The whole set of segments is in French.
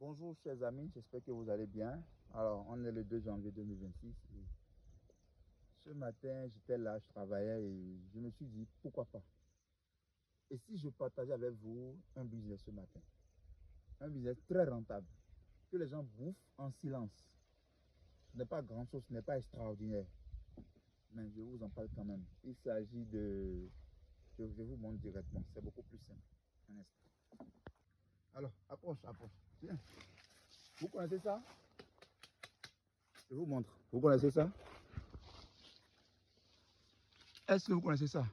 Bonjour chers amis, j'espère que vous allez bien. Alors, on est le 2 janvier 2026. Et ce matin, j'étais là, je travaillais et je me suis dit, pourquoi pas? Et si je partageais avec vous un business ce matin? Un business très rentable, que les gens bouffent en silence. Ce n'est pas grand chose, ce n'est pas extraordinaire. Mais je vous en parle quand même. Il s'agit de... Je vous montre directement, c'est beaucoup plus simple. Un instant. Alors, approche. Tiens. Vous connaissez ça? Je vous montre. Vous connaissez ça? Est-ce que vous connaissez ça?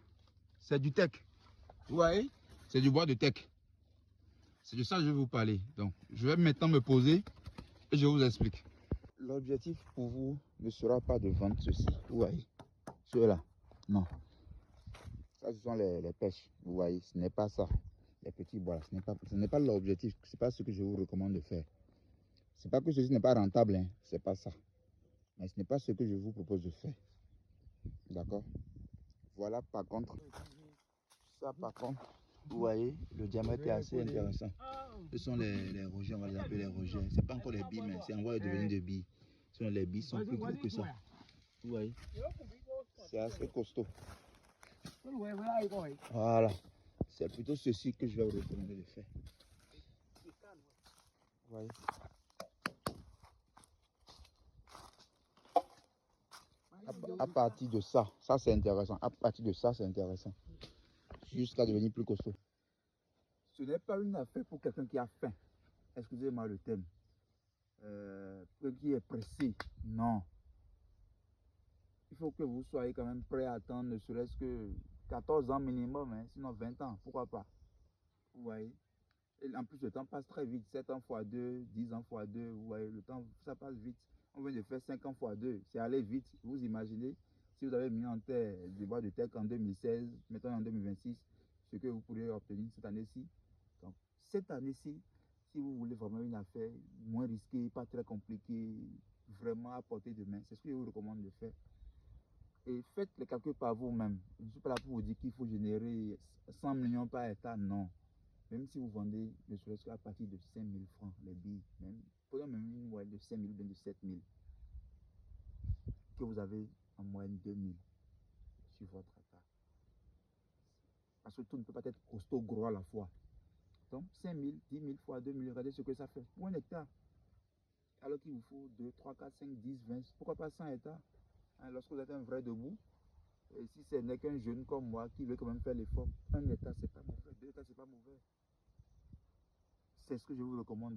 C'est du teck. Vous voyez? C'est du bois de teck. C'est de ça que je vais vous parler. Donc, je vais maintenant me poser et je vous explique. L'objectif pour vous ne sera pas de vendre ceci. Vous voyez? Ceux-là. Non. Ça, ce sont les pêches. Vous voyez? Ce n'est pas ça. Les petits bois. Ce n'est pas l'objectif. Ce n'est pas ce que je vous recommande de faire. Ce n'est pas que ceci n'est pas rentable. Hein. Ce n'est pas ça. Mais ce n'est pas ce que je vous propose de faire. D'accord? Voilà, par contre. Ça, par contre. Vous voyez, le diamètre est assez intéressant. Ce sont les rejets, on va les appeler les rejets. Ce n'est pas encore les billes, mais c'est en voie de devenir des billes. Les billes sont plus gros que ça. Vous voyez, c'est assez costaud. Voilà, c'est plutôt ceci que je vais vous recommander de faire. Vous voyez. À partir de ça, c'est intéressant. À partir de ça, c'est intéressant. Jusqu'à devenir plus costaud. Ce n'est pas une affaire pour quelqu'un qui a faim. Excusez-moi le thème. Qui est pressé. Non. Il faut que vous soyez quand même prêt à attendre ne serait-ce que 14 ans minimum, hein, sinon 20 ans, pourquoi pas. Vous voyez. Et en plus, le temps passe très vite. 7 ans x 2, 10 ans x 2, vous voyez, le temps, ça passe vite. On vient de faire 5 ans x 2, c'est aller vite. Vous imaginez, si vous avez mis en terre du bois de teck en 2016, maintenant en 2026, ce que vous pourrez obtenir cette année-ci. Donc, cette année-ci, si vous voulez vraiment une affaire moins risquée, pas très compliquée, vraiment à portée de main, c'est ce que je vous recommande de faire. Et faites les calculs par vous-même. Je ne suis pas là pour vous dire qu'il faut générer 100 millions par hectare, non. Même si vous vendez ne serait-ce qu'à partir de 5 000 francs les billes, prenons même une moyenne de 5 000 ou de 7 000, que vous avez en moyenne 2 000 sur votre hectare. Parce que tout ne peut pas être costaud gros à la fois. Donc 5 000, 10 000 fois 2 000, regardez ce que ça fait pour un hectare. Alors qu'il vous faut 2, 3, 4, 5, 10, 20, pourquoi pas 100 hectares, hein, lorsque vous êtes un vrai debout. Et si ce n'est qu'un jeune comme moi qui veut quand même faire l'effort, un hectare, c'est pas mauvais, 2 hectares, c'est pas mauvais. C'est ce que je vous recommande.